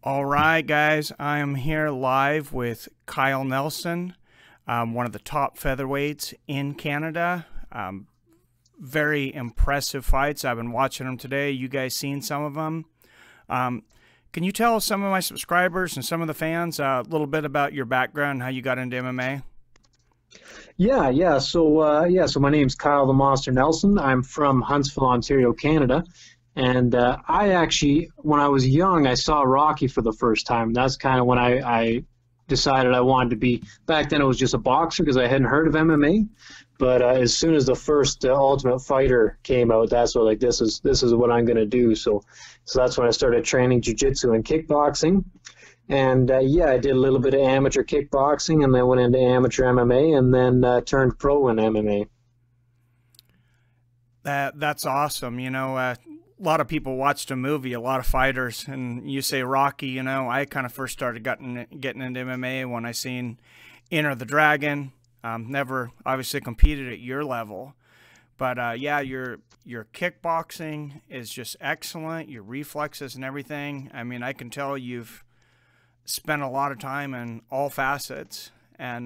All right, guys, I am here live with Kyle Nelson, one of the top featherweights in Canada. Very impressive fights. I've been watching them today. You guys seen some of them. Can you tell some of my subscribers and some of the fans a little bit about your background and how you got into MMA? Yeah. So my name's Kyle the Monster Nelson. I'm from Huntsville, Ontario, Canada. And I actually, when I was young, I saw Rocky for the first time. That's kind of when I decided I wanted to be. Back then, it was just a boxer because I hadn't heard of MMA. But as soon as the first Ultimate Fighter came out, that's what this is what I'm going to do. So that's when I started training jiu-jitsu and kickboxing. And yeah, I did a little bit of amateur kickboxing, and then went into amateur MMA, and then turned pro in MMA. That's awesome. You know, a lot of people watched a movie, a lot of fighters, and you say Rocky. You know, I kind of first started getting into MMA when I seen Enter the Dragon. Never obviously competed at your level, but yeah, your kickboxing is just excellent. Your reflexes and everything. I mean, I can tell you've spent a lot of time in all facets. And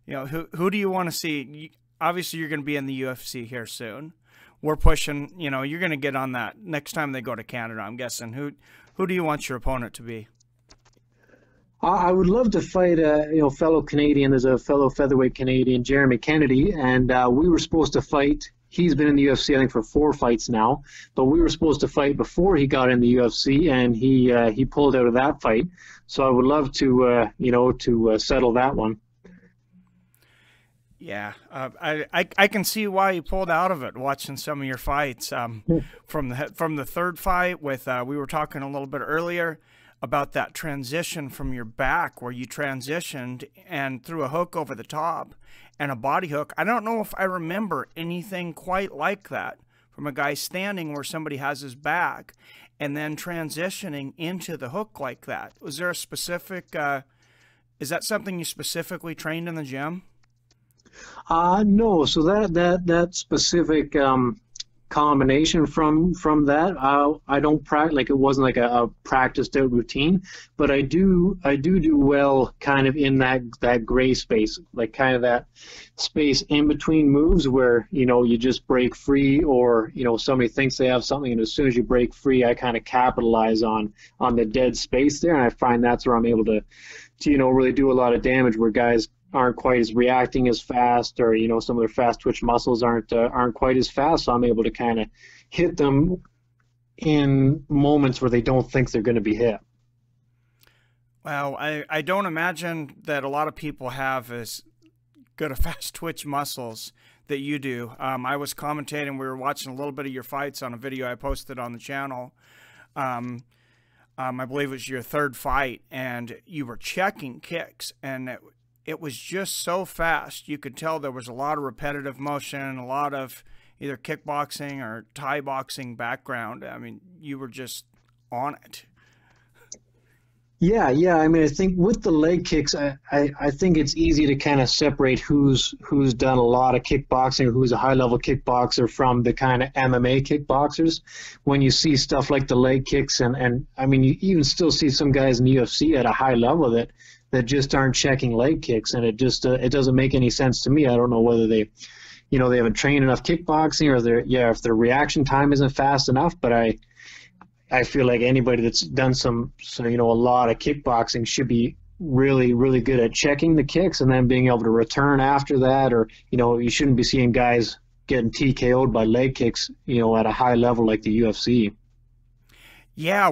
you know, who do you want to see? Obviously, you're going to be in the UFC here soon. We're pushing. You know, you're going to get on that next time they go to Canada, I'm guessing. Who do you want your opponent to be? I would love to fight a fellow Canadian. There's a fellow featherweight Canadian, Jeremy Kennedy, and we were supposed to fight. He's been in the UFC, I think, for 4 fights now, but we were supposed to fight before he got in the UFC, and he pulled out of that fight. So I would love to settle that one. Yeah, I can see why you pulled out of it watching some of your fights. From the third fight with we were talking a little bit earlier about that transition from your back where you transitioned and threw a hook over the top and a body hook. I don't know if I remember anything quite like that from a guy standing where somebody has his back and then transitioning into the hook like that. Was there a specific, is that something you specifically trained in the gym? No. So that specific combination from that, I don't practice, like, it wasn't like a practiced out routine, but I do well kind of in that gray space, like kind of that space in between moves where you just break free, or somebody thinks they have something, and as soon as you break free, I kind of capitalize on the dead space there, and I find that's where I'm able to really do a lot of damage, where guys aren't quite as reacting as fast, or some of their fast twitch muscles aren't quite as fast, so I'm able to kind of hit them in moments where they don't think they're going to be hit. Well, I don't imagine that a lot of people have as good a fast twitch muscles that you do. I was commentating, we were watching a little bit of your fights on a video I posted on the channel. I believe it was your third fight, and you were checking kicks, and it was just so fast. You could tell there was a lot of repetitive motion, a lot of either kickboxing or Thai boxing background. I mean, you were just on it. Yeah. I mean, I think with the leg kicks, I think it's easy to kind of separate who's done a lot of kickboxing or who's a high-level kickboxer from the kind of MMA kickboxers. When you see stuff like the leg kicks, and I mean, you even still see some guys in the UFC at a high level that just aren't checking leg kicks, and it doesn't make any sense to me. I don't know whether they haven't trained enough kickboxing, or if their reaction time isn't fast enough. But I feel like anybody that's done a lot of kickboxing should be really, really good at checking the kicks and then being able to return after that, or you shouldn't be seeing guys getting TKO'd by leg kicks at a high level like the UFC. Yeah,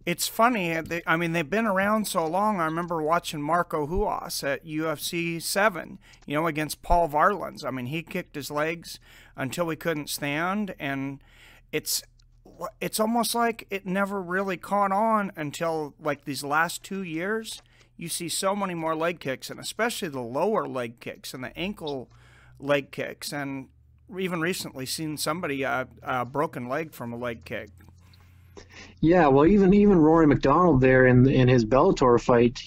it's funny. I mean, they've been around so long. I remember watching Marco Huas at UFC 7, against Paul Varlins. I mean, he kicked his legs until he couldn't stand, and it's almost like it never really caught on until like these last 2 years. You see so many more leg kicks, and especially the lower leg kicks and the ankle leg kicks, and even recently seen somebody a broken leg from a leg kick. Yeah, well, even Rory Macdonald there in his Bellator fight,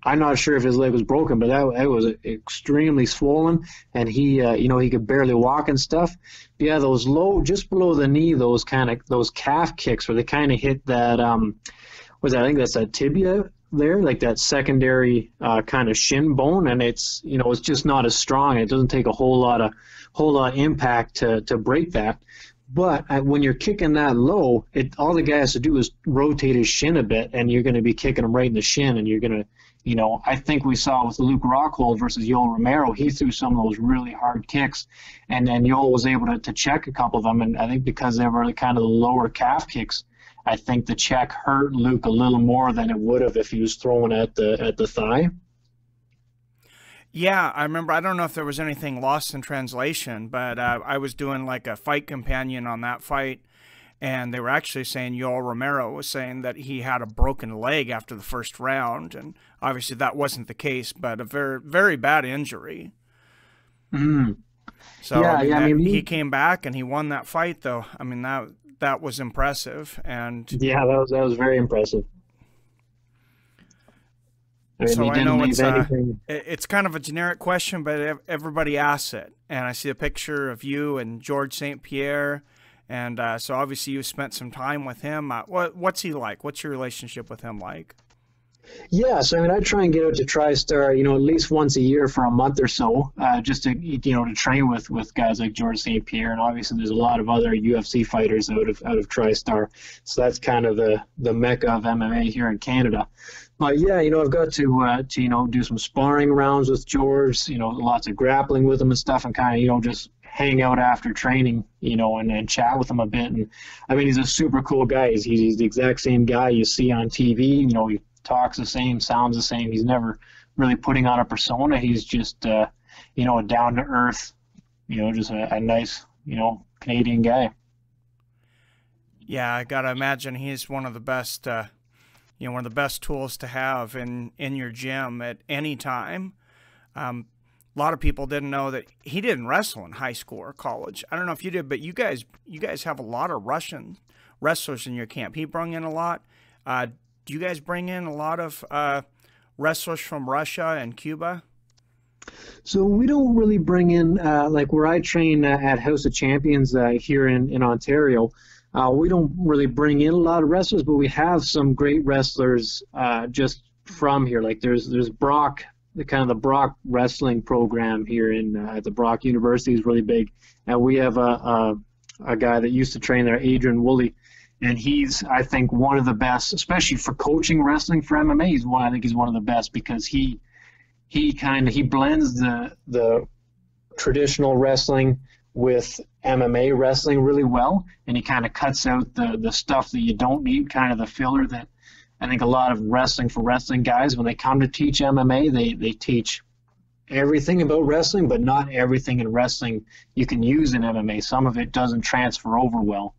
I'm not sure if his leg was broken, but that was extremely swollen, and he, he could barely walk and stuff. But yeah, those low, just below the knee, those calf kicks where they kind of hit that, I think that's that tibia there, like that secondary kind of shin bone, and it's just not as strong. It doesn't take a whole lot of impact to break that. But when you're kicking that low, all the guy has to do is rotate his shin a bit, and you're going to be kicking him right in the shin, and you're going to, I think we saw with Luke Rockhold versus Yoel Romero, he threw some of those really hard kicks, and then Yoel was able to check a couple of them, and I think because they were kind of the lower calf kicks, I think the check hurt Luke a little more than it would have if he was throwing at the thigh. Yeah, I remember. I don't know if there was anything lost in translation, but I was doing like a fight companion on that fight, and they were actually saying Yoel Romero was saying that he had a broken leg after the first round, and obviously that wasn't the case, but a very, very bad injury. Mm. So yeah, he came back and he won that fight, though. I mean, that was impressive, and yeah, that was very impressive. So I know it's kind of a generic question, but everybody asks it. And I see a picture of you and George St. Pierre, and so obviously you spent some time with him. What's he like? What's your relationship with him like? Yeah, so I try and get out to TriStar, at least once a year for a month or so, just to to train with guys like George St. Pierre, and obviously there's a lot of other UFC fighters out of TriStar. So that's kind of the mecca of MMA here in Canada. But yeah, I've got to do some sparring rounds with George, lots of grappling with him and stuff, and kind of just hang out after training, and chat with him a bit. And he's a super cool guy. He's the exact same guy you see on TV. He talks the same, sounds the same. He's never really putting on a persona. He's just a down to earth, just a nice, Canadian guy. Yeah, I gotta imagine he's one of the best. One of the best tools to have in your gym at any time. A lot of people didn't know that he didn't wrestle in high school or college. I don't know if you did, but you guys have a lot of Russian wrestlers in your camp. He brought in a lot. Do you guys bring in a lot of wrestlers from Russia and Cuba? So we don't really bring in, like where I train at House of Champions here in Ontario, we don't really bring in a lot of wrestlers, but we have some great wrestlers just from here. Like there's Brock, the Brock wrestling program here at the Brock University is really big, and we have a guy that used to train there, Adrian Woolley, and he's, I think, one of the best, especially for coaching wrestling for MMA. I think he's one of the best because he blends the traditional wrestling with MMA wrestling really well, and he kind of cuts out the stuff that you don't need, kind of the filler that I think a lot of wrestling for wrestling guys, when they come to teach MMA, they teach everything about wrestling, but not everything in wrestling you can use in MMA. Some of it doesn't transfer over well.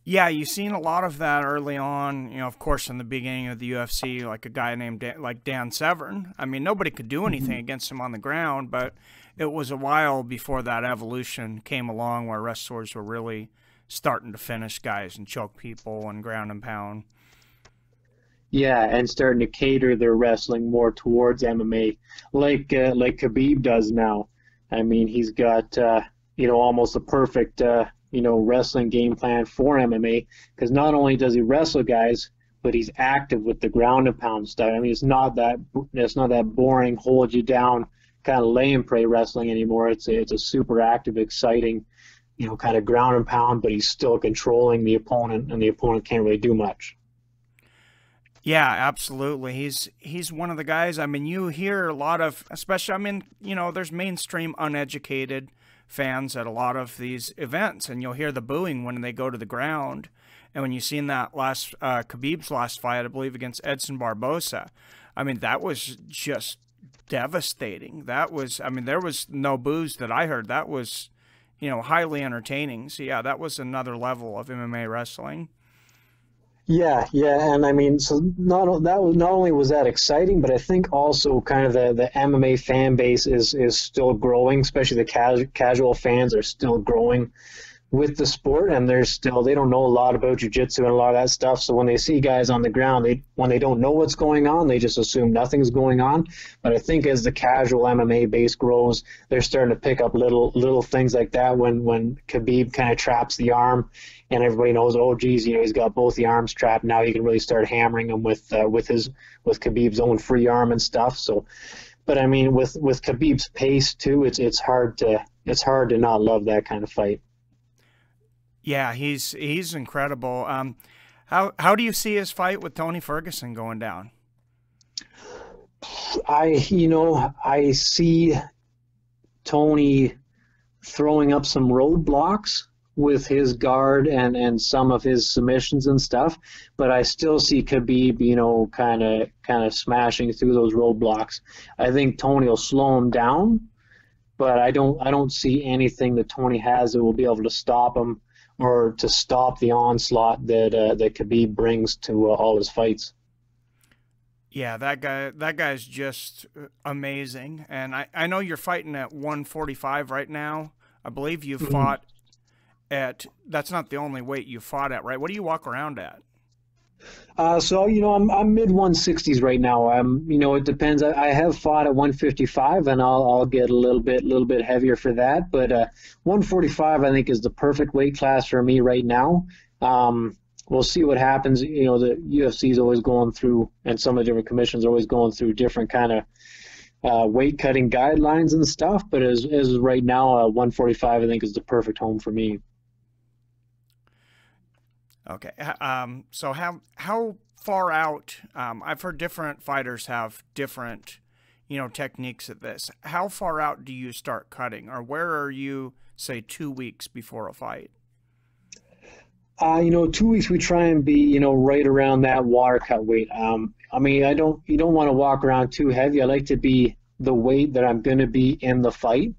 Yeah, you've seen a lot of that early on, of course, in the beginning of the UFC, like a guy named Dan Severn. Nobody could do anything against him on the ground, but it was a while before that evolution came along where wrestlers were really starting to finish guys and choke people and ground and pound. Yeah, and starting to cater their wrestling more towards MMA, like Khabib does now. He's got almost a perfect wrestling game plan for MMA, because not only does he wrestle guys, but he's active with the ground and pound stuff. It's not that boring, hold you down kind of lay and pray wrestling anymore. It's a super active, exciting, kind of ground and pound, but he's still controlling the opponent, and the opponent can't really do much. Yeah, absolutely. He's one of the guys. You hear a lot of, especially, there's mainstream uneducated fans at a lot of these events, and you'll hear the booing when they go to the ground. And when you seen that last Khabib's last fight, I believe against Edson Barbosa, that was just devastating. That was, there was no boos that I heard. That was, highly entertaining. So yeah, that was another level of MMA wrestling. Yeah, and so not only was that exciting, but I think also kind of the MMA fan base is still growing, especially the casual fans are still growing. with the sport, and they don't know a lot about jiu-jitsu and a lot of that stuff. So when they see guys on the ground, when they don't know what's going on, they just assume nothing's going on. But I think as the casual MMA base grows, they're starting to pick up little things like that. When Khabib kind of traps the arm, and everybody knows, oh geez, he's got both the arms trapped. Now he can really start hammering him with Khabib's own free arm and stuff. So, but I mean, with Khabib's pace too, it's hard to not love that kind of fight. Yeah, he's incredible. How do you see his fight with Tony Ferguson going down? I see Tony throwing up some roadblocks with his guard and some of his submissions and stuff, but I still see Khabib, kind of smashing through those roadblocks. I think Tony will slow him down, but I don't see anything that Tony has that will be able to stop him or to stop the onslaught that Khabib brings to all his fights. Yeah, that guy's just amazing. And I know you're fighting at 145 right now. I believe you fought at, that's not the only weight you fought at, right? What do you walk around at? So I'm mid 160s right now. It depends. I have fought at 155, and I'll get a little bit heavier for that. But 145, I think, is the perfect weight class for me right now. We'll see what happens. The UFC is always going through, and some of the different commissions are always going through different kind of weight cutting guidelines and stuff. But as right now, 145, I think, is the perfect home for me. Okay. So how far out? I've heard different fighters have different, techniques at this. How far out do you start cutting, or where are you, say, 2 weeks before a fight? 2 weeks we try and be, right around that water cut weight. You don't want to walk around too heavy. I like to be the weight that I'm going to be in the fight.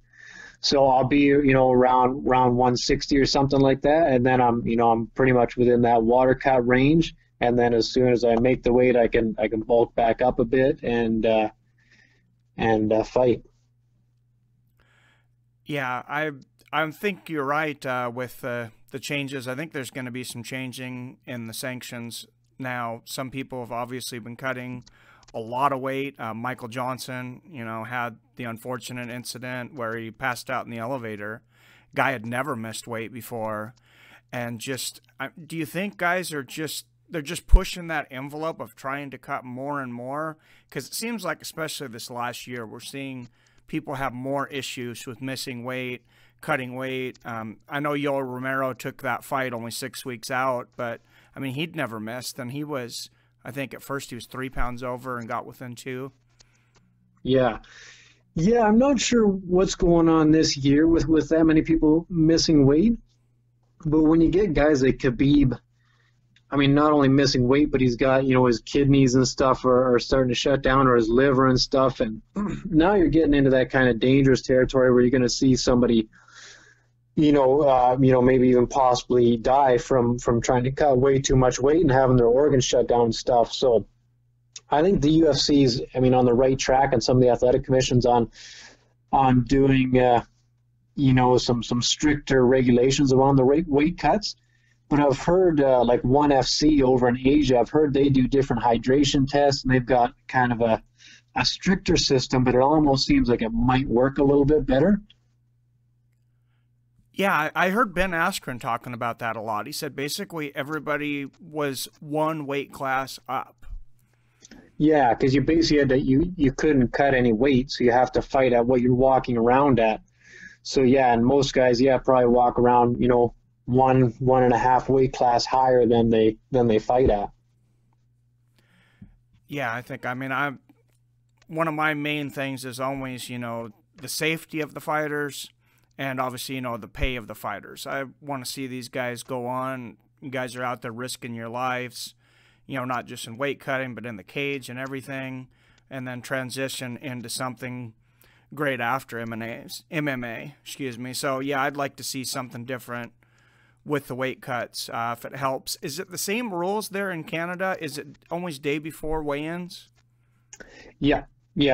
So I'll be, around 160 or something like that, and then I'm pretty much within that water cut range. And then as soon as I make the weight, I can bulk back up a bit and fight. Yeah, I think you're right with the changes. I think there's going to be some changing in the sanctions now. Some people have obviously been cutting a lot of weight. Michael Johnson, had the unfortunate incident where he passed out in the elevator. Guy had never missed weight before. And do you think guys are they're just pushing that envelope of trying to cut more and more? Because it seems like, especially this last year, we're seeing people have more issues with missing weight, cutting weight. I know Yoel Romero took that fight only 6 weeks out, but I mean, he'd never missed, and I think at first he was 3 pounds over and got within 2. Yeah. Yeah, I'm not sure what's going on this year with that many people missing weight. But when you get guys like Khabib, not only missing weight, but he's got, his kidneys and stuff are starting to shut down, or his liver and stuff. And now you're getting into that kind of dangerous territory where you're going to see somebody, maybe even possibly die from trying to cut way too much weight and having their organs shut down and stuff. So I think the UFC's, on the right track, and some of the athletic commissions on doing, some stricter regulations around the weight cuts. But I've heard like ONE FC over in Asia, I've heard they do different hydration tests, and they've got kind of a stricter system, but it almost seems like it might work a little bit better. Yeah, I heard Ben Askren talking about that a lot. He said basically everybody was one weight class up. Yeah, because you basically had to, you couldn't cut any weight, so you have to fight at what you're walking around at. So yeah, and most guys, probably walk around, 1.5 weight class higher than they fight at. Yeah, I think, one of my main things is always, the safety of the fighters, and obviously, the pay of the fighters. I want to see these guys go on. You guys are out there risking your lives, not just in weight cutting, but in the cage and everything, and then transition into something great after MMA, excuse me. So yeah, I'd like to see something different with the weight cuts, if it helps. Is it the same rules there in Canada? Is it always day before weigh-ins? Yeah.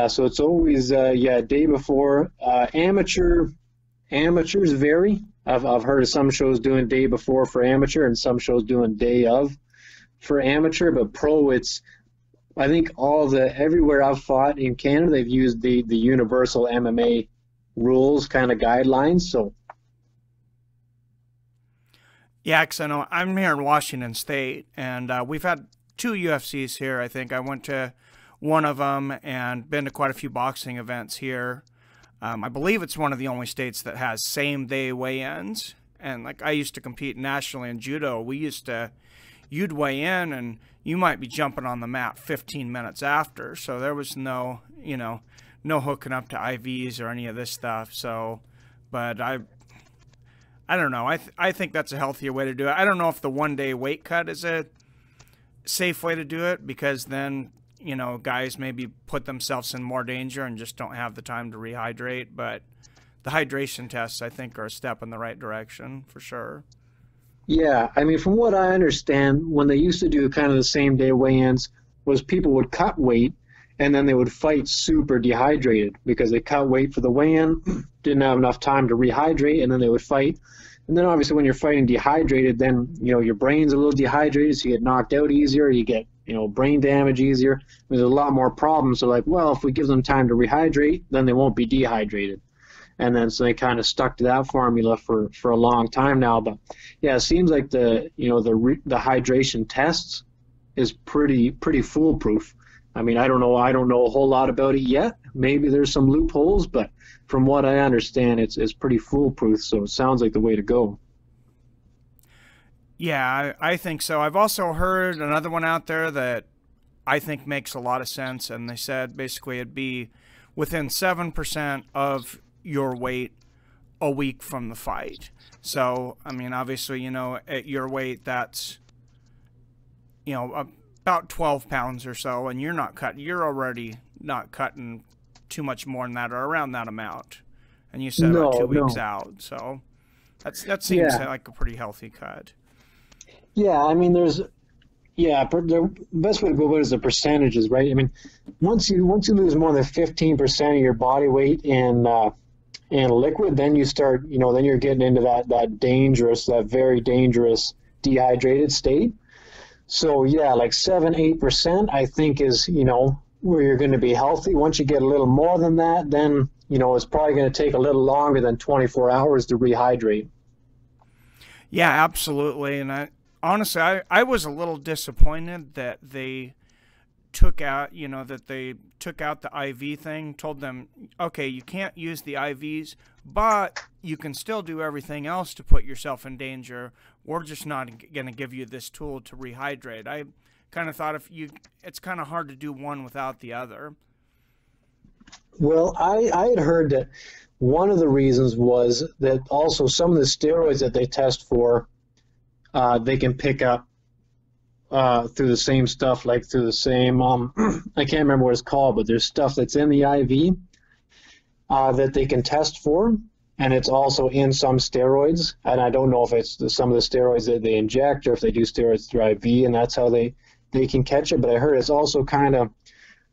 So it's always day before. Amateurs vary. I've heard of some shows doing day before for amateur and some shows doing day of for amateur, but pro, it's, I think everywhere I've fought in Canada, they've used the universal MMA rules kind of guidelines. So Yeah, 'cause I know I'm here in Washington State, and we've had two UFCs here. I think I went to one of them and been to quite a few boxing events here. I believe it's one of the only states that has same-day weigh-ins. And like I used to compete nationally in judo, you'd weigh in and you might be jumping on the mat 15 minutes after. So there was no hooking up to IVs or any of this stuff. So, but I don't know. I think that's a healthier way to do it. I don't know if the one-day weight cut is a safe way to do it, because then, guys maybe put themselves in more danger and just don't have the time to rehydrate. But the hydration tests, I think, are a step in the right direction for sure. yeah, I mean, from what I understand, when they used to do kind of the same day weigh-ins, was people would cut weight and then they would fight super dehydrated because they cut weight for the weigh-in, didn't have enough time to rehydrate, and then they would fight. And then obviously when you're fighting dehydrated, then your brain's a little dehydrated, so you get knocked out easier, you get brain damage easier. There's a lot more problems. So like, well, if we give them time to rehydrate, then they won't be dehydrated. And then so they kind of stuck to that formula for a long time now. But yeah, it seems like the hydration tests is pretty foolproof. I mean, I don't know a whole lot about it yet. Maybe there's some loopholes, but from what I understand, it's pretty foolproof. So it sounds like the way to go. Yeah, I think so. I've also heard another one out there that I think makes a lot of sense, and they said basically it'd be within 7% of your weight a week from the fight. So, I mean, obviously, at your weight, that's, about 12 pounds or so, and you're already not cutting too much more than that or around that amount. And you said about 2 weeks out. So that seems like a pretty healthy cut. Yeah, I mean, the best way to go about it is the percentages, right? I mean, once you lose more than 15% of your body weight in liquid, then you start, then you're getting into that very dangerous dehydrated state. So yeah, like 7-8%, I think is, where you're going to be healthy. Once you get a little more than that, then, it's probably going to take a little longer than 24 hours to rehydrate. Yeah, absolutely. And honestly, I was a little disappointed that they took out, the IV thing, told them, okay, you can't use the IVs, but you can still do everything else to put yourself in danger. We're just not going to give you this tool to rehydrate. I kind of thought it's kind of hard to do one without the other. Well, I had heard that one of the reasons was that also some of the steroids that they test for, they can pick up through the same stuff, like through the same, I can't remember what it's called, but there's stuff that's in the IV that they can test for, and it's also in some steroids. And I don't know if it's some of the steroids that they inject or if they do steroids through IV, and that's how they can catch it. But I heard it's also kind of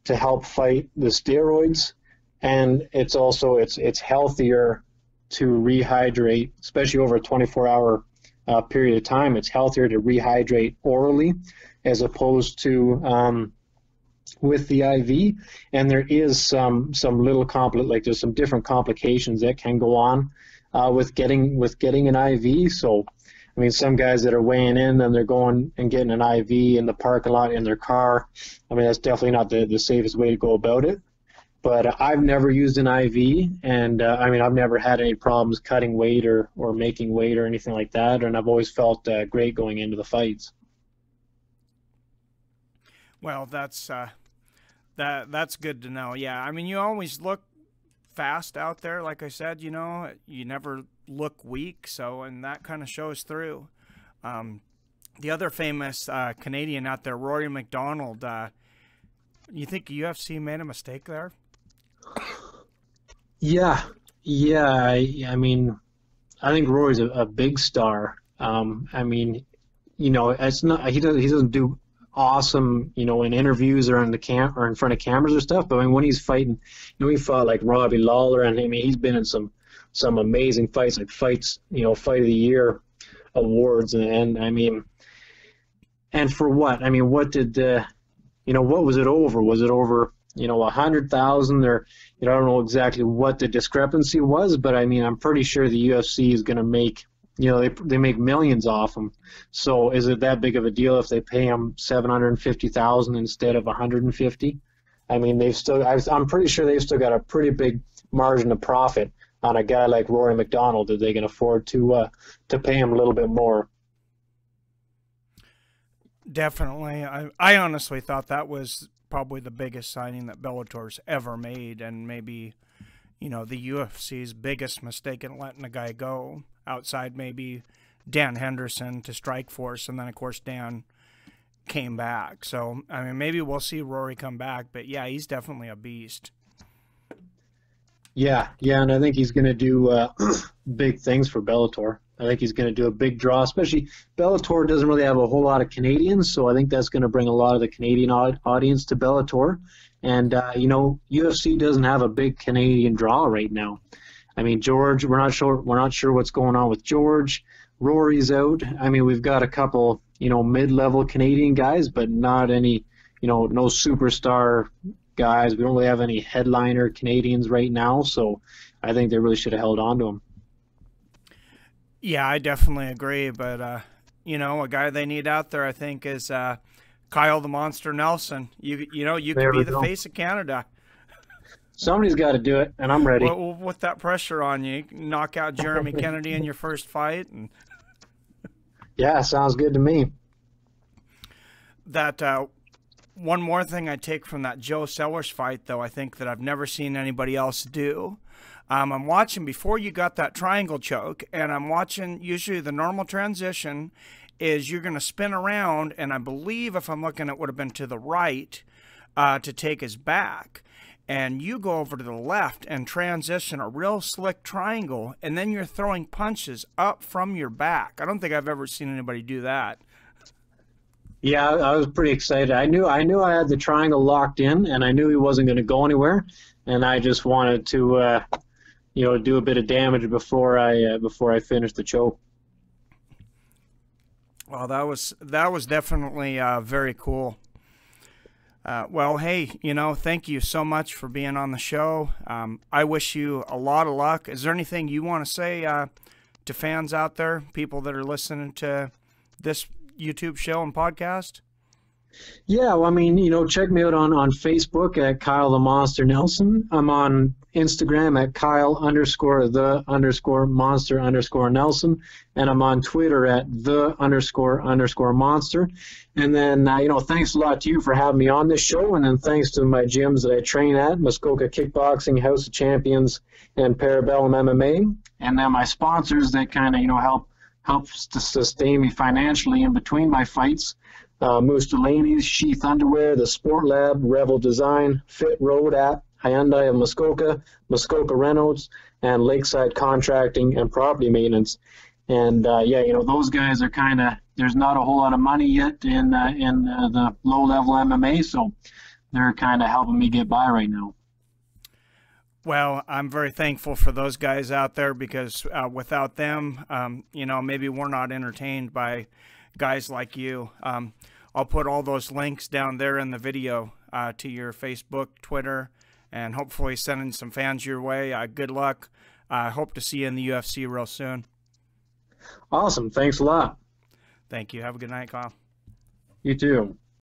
to help fight the steroids, and it's also it's healthier to rehydrate, especially over a 24-hour period of time. It's healthier to rehydrate orally as opposed to with the IV. And there is some little there's some different complications that can go on with getting an IV. So I mean, some guys that are weighing in and they're going and getting an IV in the parking lot in their car, I mean, that's definitely not the safest way to go about it. But I've never used an IV, and I mean, I've never had any problems cutting weight or making weight or anything like that, and I've always felt great going into the fights. Well, that's good to know. Yeah, I mean, you always look fast out there. Like I said, you never look weak, and that kind of shows through. The other famous Canadian out there, Rory Macdonald, you think UFC made a mistake there? Yeah. I mean, I think Rory's a big star. I mean, it's not he doesn't do awesome, in interviews or in front of cameras or stuff. But I mean, when he's fighting, he fought like Robbie Lawler, and I mean, he's been in some some amazing fights, like fights, fight of the year awards, and I mean, and for what? I mean, what did what was it over? Was it over 100,000, or I don't know exactly what the discrepancy was, but I mean, I'm pretty sure the UFC is going to make they make millions off them. So is it that big of a deal if they pay them 750,000 instead of 150? I mean, I'm pretty sure they've still got a pretty big margin of profit on a guy like Rory Macdonald that they can afford to pay him a little bit more. Definitely. I honestly thought that was probably the biggest signing that Bellator's ever made, and maybe, the UFC's biggest mistake in letting a guy go, outside maybe Dan Henderson to Strikeforce, and then, of course, Dan came back. So, I mean, maybe we'll see Rory come back, but, yeah, he's definitely a beast. Yeah, and I think he's going to do big things for Bellator. I think he's going to do a big draw, especially Bellator doesn't really have a whole lot of Canadians, so I think that's going to bring a lot of the Canadian audience to Bellator. And, UFC doesn't have a big Canadian draw right now. I mean, George, we're not sure what's going on with George. Rory's out. I mean, we've got a couple, mid-level Canadian guys, but not any, no superstar guys. We don't really have any headliner Canadians right now, so I think they really should have held on to him. Yeah, I definitely agree, but a guy they need out there, I think, is Kyle the Monster Nelson. You could be the face of Canada. Somebody's got to do it, and I'm ready. Well, with that pressure on you, knock out Jeremy Kennedy in your first fight. And yeah, sounds good to me. That one more thing I take from that Joe Sellers fight, though, I think that I've never seen anybody else do. I'm watching before you got that triangle choke, and I'm watching usually the normal transition is you're going to spin around, and I believe if I'm looking at would have been to the right to take his back. And you go over to the left and transition a real slick triangle, and then you're throwing punches up from your back. I don't think I've ever seen anybody do that. Yeah, I was pretty excited. I knew I had the triangle locked in, and I knew he wasn't going to go anywhere, and I just wanted to, do a bit of damage before I finished the choke. Well, that was definitely very cool. Well, hey, thank you so much for being on the show. I wish you a lot of luck. Is there anything you want to say to fans out there, people that are listening to this YouTube show and podcast? Yeah, well, I mean, check me out on Facebook at Kyle the Monster Nelson. I'm on Instagram at Kyle_the_monster_Nelson, and I'm on Twitter at the__monster. And then, thanks a lot to you for having me on this show, and then thanks to my gyms that I train at, Muskoka Kickboxing, House of Champions, and Parabellum MMA, and then my sponsors that kind of, help to sustain me financially in between my fights. Moose Delaney's, Sheath Underwear, The Sport Lab, Revel Design, Fit Road app, Hyundai of Muskoka, Muskoka Reynolds, and Lakeside Contracting and Property Maintenance. And those guys are kind of, there's not a whole lot of money yet in the low-level MMA, so they're kind of helping me get by right now. Well, I'm very thankful for those guys out there, because without them, maybe we're not entertained by guys like you. I'll put all those links down there in the video to your Facebook, Twitter, and hopefully sending some fans your way. Good luck. I hope to see you in the UFC real soon. Awesome. Thanks a lot. Thank you. Have a good night, Kyle. You too.